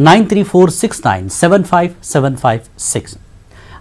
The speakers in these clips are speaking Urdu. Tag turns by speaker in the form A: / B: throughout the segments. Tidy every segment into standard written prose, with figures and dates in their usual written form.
A: 9346975756।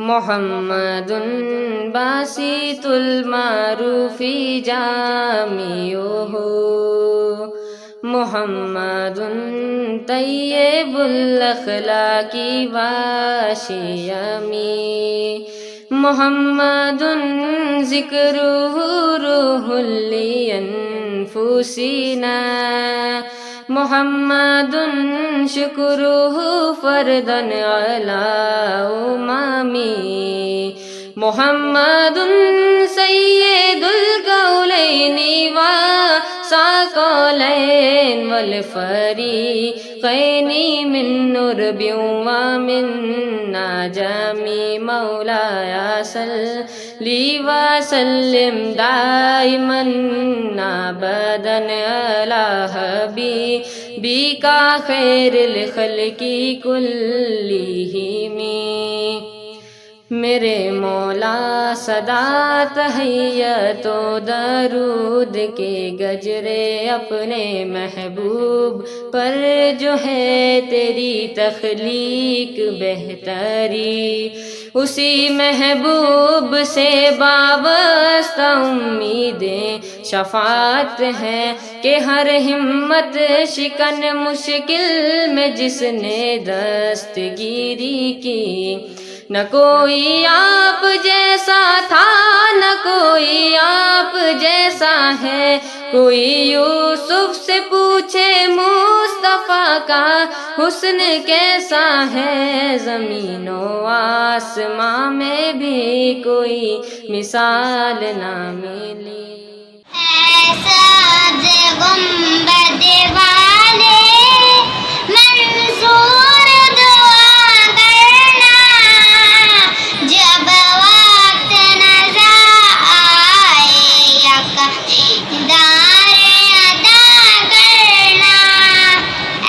B: محمد باسط المعروف جامعه محمد طیب الاخلاق واشیمی محمد ذکرہ روح لانفسنا محمد شکرہ فرداً علی امامی محمد سید الکونین وثقلین والفریقین من نرب ومن نجم مولاي صلی وسلم دائما ابدا علی حبیبک خیر الخلق کلہم میرے مولا صدا تحیت و درود کے گجرے اپنے محبوب پر جو ہے تیری تخلیق بہتری اسی محبوب سے وابستہ امیدیں شفاعت ہے کہ ہر ہمت شکن مشکل میں جس نے دستگیری کی نہ کوئی آپ جیسا تھا نہ کوئی آپ جیسا ہے کوئی یوسف سے پوچھے مصطفیٰ کا حسن کیسا ہے زمین و آسماں میں بھی کوئی مثال نہ ملی
C: ایسا گنبد والے منصور دعا کرنا جب وقت نظر آئے یکدار ادا کرنا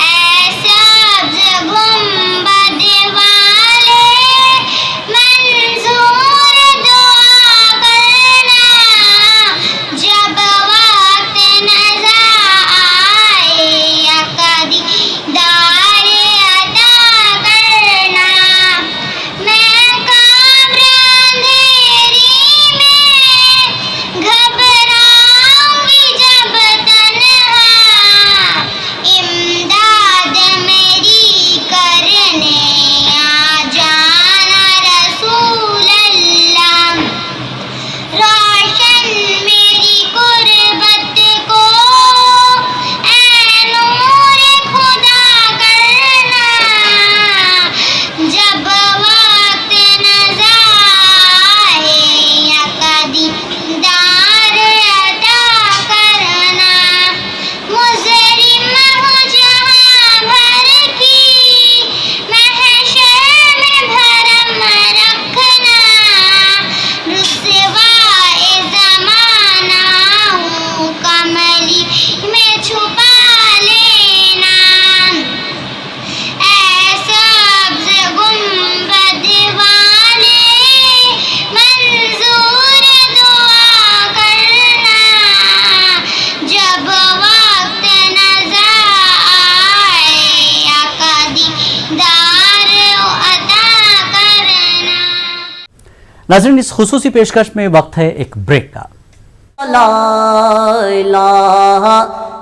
C: ایسا گنبد والے منصور دعا کرنا جب وقت نظر آئے یکدار ادا کرنا میں کامران اندھیری میں گھبراؤں گی جب تنہا امداد میری کرنے آ جانا رسول اللہ روشن میری قربت کو اے نور خدا کرنا جب وقت نظر آئے یکدار ادا کرنا مجرم ہوں جہاں بھر کی محشر میں بھرم رکھنا رسوائے زمانہ ہوں کملی میں چھپا لینا ایسا گنبد والے منظور دعا کرنا جب وقت نظر آئے یکدار ادا کرنا
A: ناظرین اس خصوصی پیشکش میں وقت ہے ایک بریک کا
D: لا الہ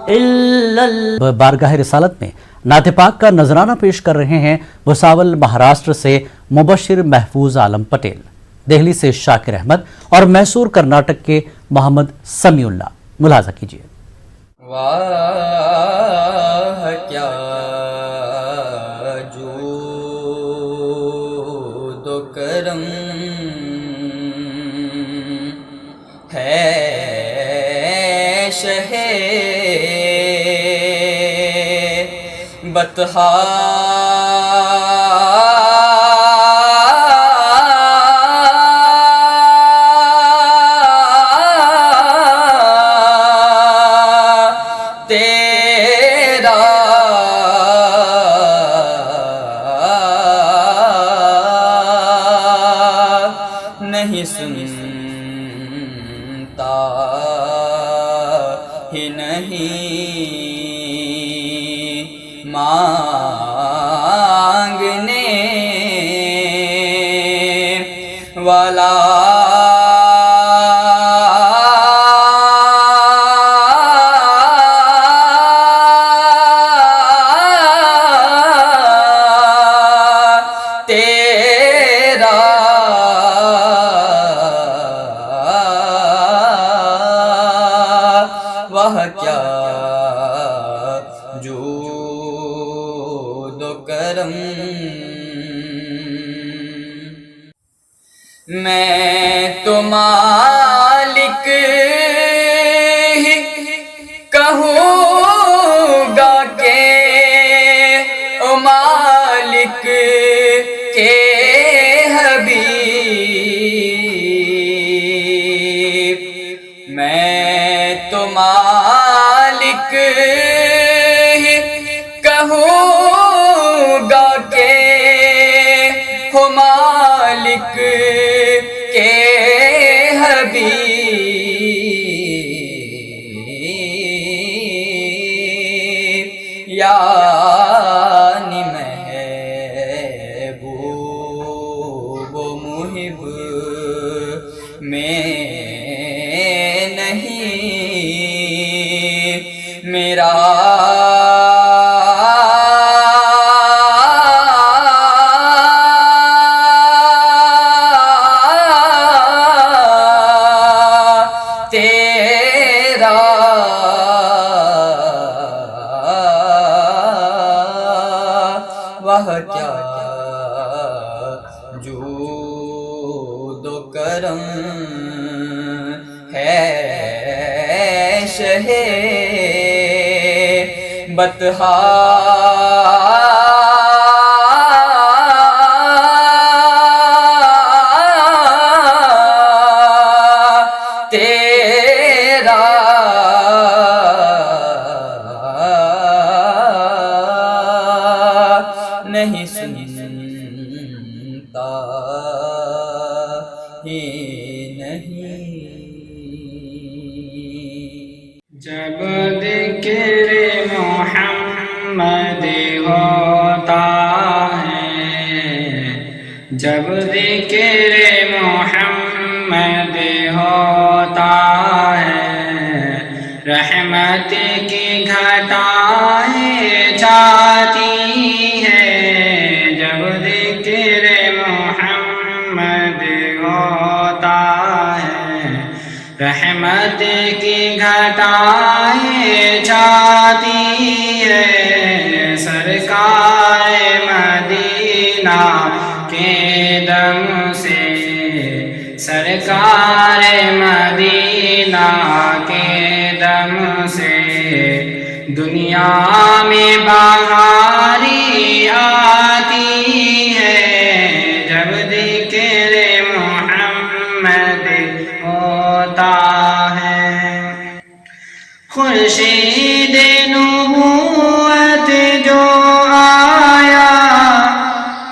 D: الا اللہ
A: بارگاہ رسالت میں نعت پاک کا نذرانہ پیش کر رہے ہیں بھساول مہاراشٹر سے مبشر محفوظ عالم پٹیل دہلی سے شاکر احمد اور میسور کرناٹک کے محمد سمیع اللہ ملاحظہ کیجیے
E: واہ کیا جود و کرم ہے شہ بطحا تیرا نہیں سنتا ہی نہیں مانگنے والا تیرا وہ کیا جود و کرم میں تو مالک ہی کہوں گا کہ او مالک کے حبیب میں تو مالک ہی کہوں گا کہ ہو مالک کے حبیب یعنی محبوب و محب میں نہیں میرا وہ کیا جود و کرم ہے شہ بطحا تیرا نہیں سنتا ہی نہیں
F: جب ذکر محمد ہوتا ہے جب ذکر محمد ہوتا ہے رحمت کی گھٹائیں جاتی ہیں جب ذکر محمد ہوتا ہے رحمت کی گھٹائیں جاتی ہے سرکار مدینہ کے دم سے سرکار مدینہ کے دم سے دنیا میں بہاری آتی ہے جب ذکر محمد ہوتا ہے خورشید نبوت جو آیا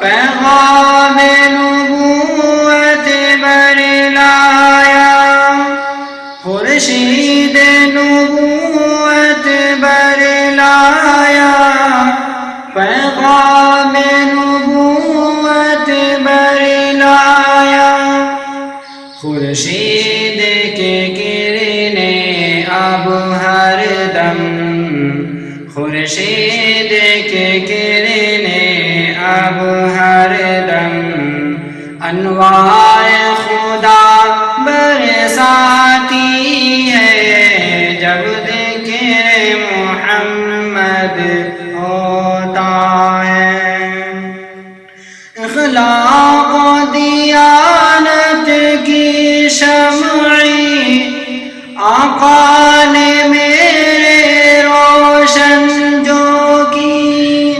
F: پیغام نبوت برلایا خورشید نبوت برلایا پیغام نبوت برلایا خورشید کے کرنیں اب ہر دم خورشید کے کرنیں اب ہر دم انوار خدا برساتی ہے جب ذکر محمد ہوتا ہے اخلاق و دیانت کی شمعی آقا نے میرے روشن جو کی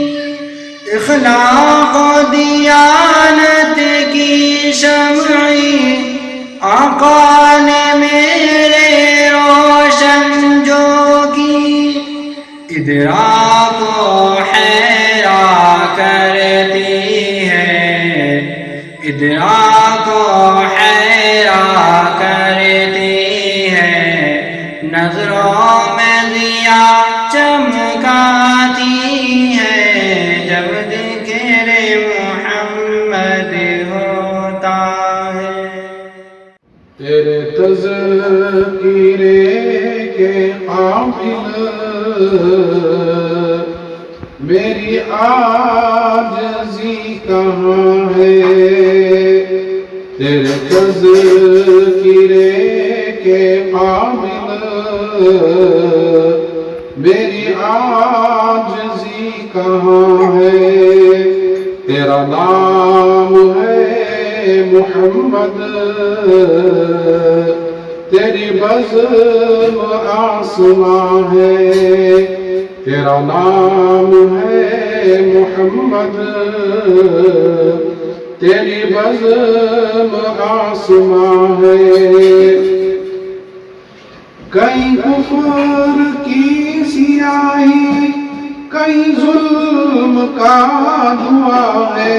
F: اخلاق و دیانت کی شمعی آقا نے میرے روشن جو کی ادراک و حیران کرتی ہے ادراک و حیران کرتی ہے نظروں میں ضیا چمکاتی ہے جب ذکر محمد ہوتا ہے
G: تذکرے کے قابل میری عاجزی کہاں ہے، تیرے تذکرے کے قابل میری عاجزی کہاں ہے، تیرا نام ہے محمد، تیری بزم آسماں ہے، تیرا نام ہے محمد، تیری بزم آسماں ہے، کہیں کفر کی سیاہی کہیں ظلم کا دھواں ہے،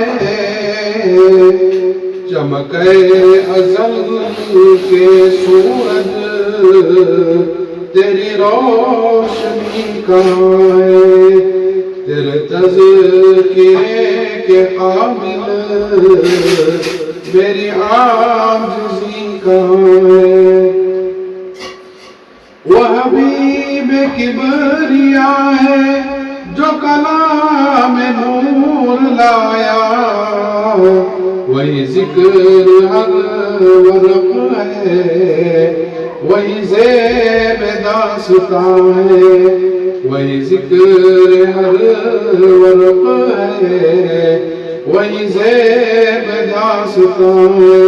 G: چمکے ازل کے سورج تیری روشنی کہاں ہے، تیرے تذکرے کے قابل میری عاجزی کہاں ہے، وہ حبیب کبریا ہے جو کلام نور لایا، وہی ذکر ہر ورق ہے، وہی زیب داستان ہے، وہی ذکر ہر ورق ہے، وہی زیب داستان ہے،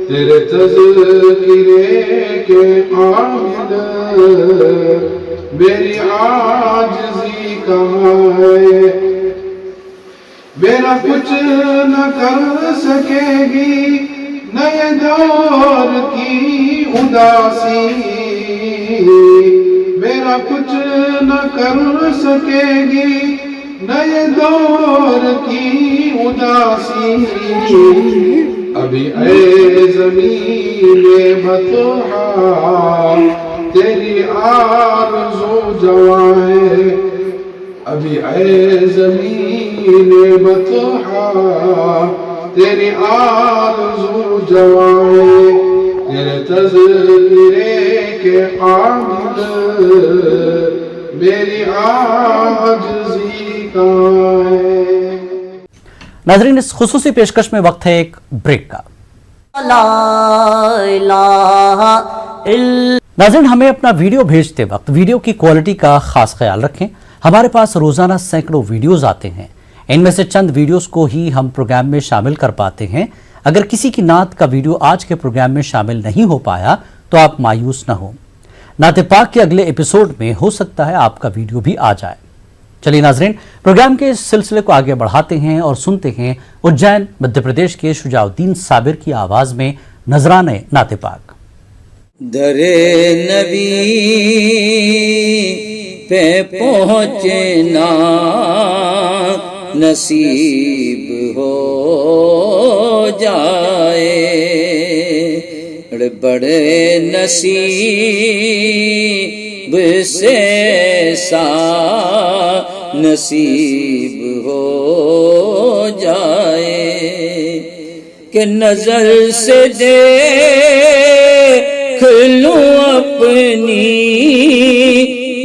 G: تیرے تذکرے کے قابل میری عاجزی کہاں ہے، میرا کچھ نہ کر سکے گی نئے دور کی اداسی، میرا کچھ نہ کر سکے گی نئے دور کی اداسی، ابھی اے زمین بطحا تیری آرزو جواں ہے، ابھی اے زمین بطحا تیری آرزو جواں ہے، تیرے تذکرے کے قابل میری عاجزی کہاں ہے۔
A: ناظرین، اس خصوصی پیشکش میں وقت ہے ایک بریک کا۔
D: لا الہ الا
A: ناظرین، ہمیں اپنا ویڈیو بھیجتے وقت ویڈیو کی کوالٹی کا خاص خیال رکھیں۔ ہمارے پاس روزانہ سینکڑوں ویڈیوز آتے ہیں، ان میں سے چند ویڈیوز کو ہی ہم پروگرام میں شامل کر پاتے ہیں۔ اگر کسی کی نعت کا ویڈیو آج کے پروگرام میں شامل نہیں ہو پایا تو آپ مایوس نہ ہوں، نعت پاک کے اگلے ایپیسوڈ میں ہو سکتا ہے آپ کا ویڈیو بھی آ جائے۔ چلیے ناظرین، پروگرام کے اس سلسلے کو آگے بڑھاتے ہیں اور سنتے ہیں اجین مدھیہ پردیش کے شجاع الدین صابر کی آواز میں نذرانے نعت پاک۔
H: در نبی پہ پہنچنا نصیب ہو جائے، بڑے نصیب سے سا نصیب ہو جائے کہ نظر سے دیکھ لوں اپنی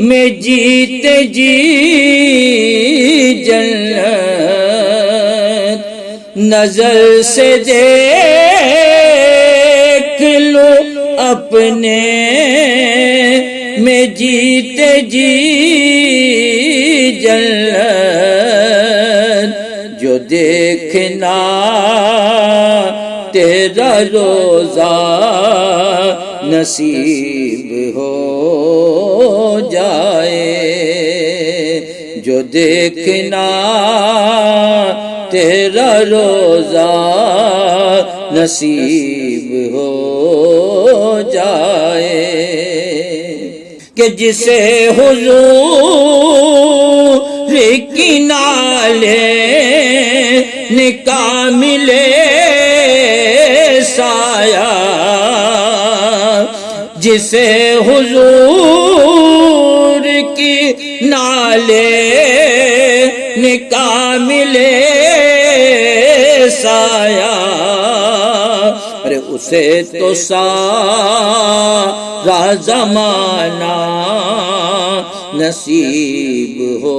H: میں جیتے جی جنت، نظر سے دیکھ لوں اپنے میں جیتے جی جنت، جو دیکھنا تیرا روزہ نصیب ہو جائے، جو دیکھنا تیرا روزہ نصیب ہو جائے، کہ جسے حضور کی نالے نکاح ملے سایہ، جسے حضور کی نالے نکاح ملے سایہ، ارے اسے تو سارا زمانہ نصیب ہو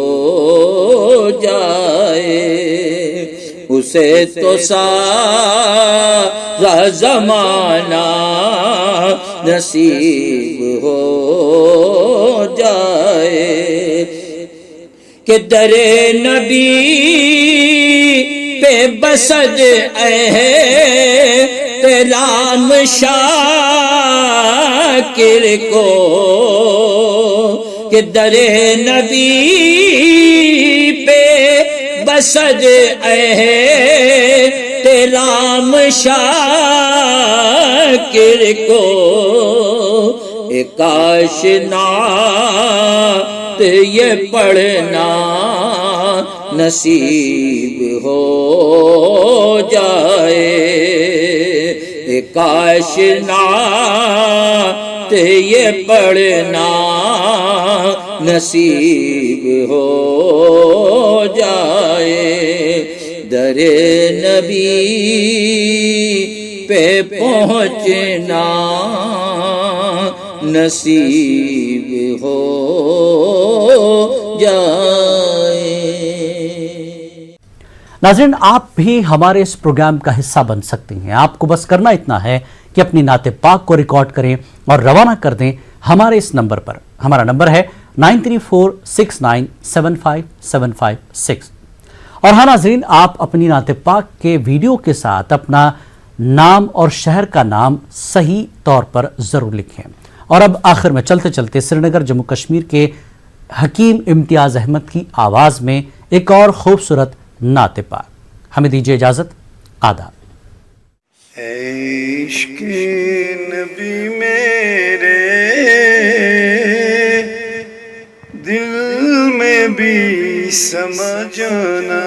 H: جائے، اسے تو سارا زمانہ نصیب ہو جائے کہ در نبی پہ بسد احترام شاکر کو، کہ در نبی پہ بسد احترام شاکر کو، ایک کاش نعت یہ پڑھنا نصیب ہو جائے، ایک کاش نعت یہ پڑھنا نصیب ہو جائے، در نبی پہ پہنچنا نصیب ہو جائے۔
A: ناظرین، آپ بھی ہمارے اس پروگرام کا حصہ بن سکتے ہیں۔ آپ کو بس کرنا اتنا ہے کہ اپنی نعت پاک کو ریکارڈ کریں اور روانہ کر دیں ہمارے اس نمبر پر۔ ہمارا نمبر ہے 9346975756۔ اور ہاں ناظرین، آپ اپنی نعت پاک کے ویڈیو کے ساتھ اپنا نام اور شہر کا نام صحیح طور پر ضرور لکھیں۔ اور اب آخر میں چلتے چلتے سری نگر جموں کشمیر کے حکیم امتیاز احمد کی آواز میں ایک اور خوبصورت نعت پاک۔ ہمیں دیجیے اجازت، آداب۔
G: عشق نبی میرے دل میں بھی سمجھنا،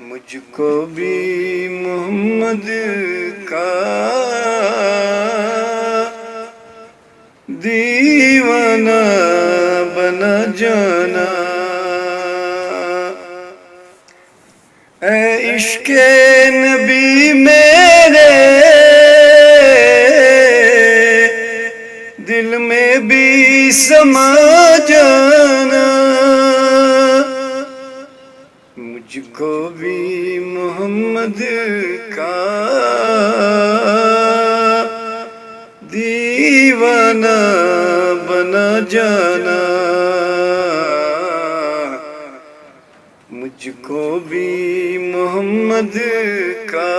G: مجھ کو بھی محمد کا دیوانہ بنا جانا، اے عشق نبی میرے دل میں بھی سما جانا، مجھ کو بھی محمد کا دیوانہ بنا جانا، مجھ کو بھی محمد کا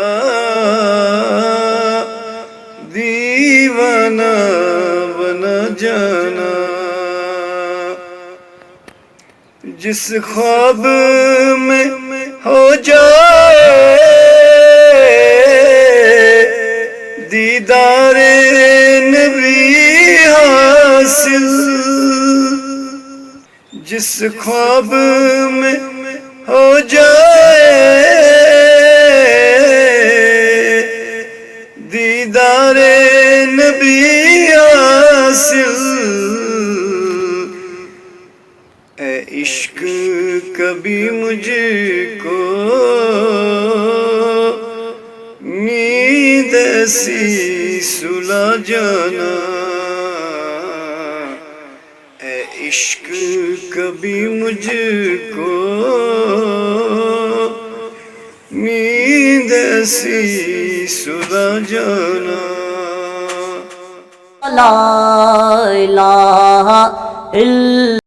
G: دیوانہ بنا جانا، جس خواب میں ہو جائے دیدار نبی حاصل، جس خواب میں ہو جائے دیدار نبی حاصل، اے عشق کبھی مجھ کو نیند ایسی سلا جانا، اے عشق کبھی مجھ کو نیند ایسی سلا جانا،
D: لا الہ الا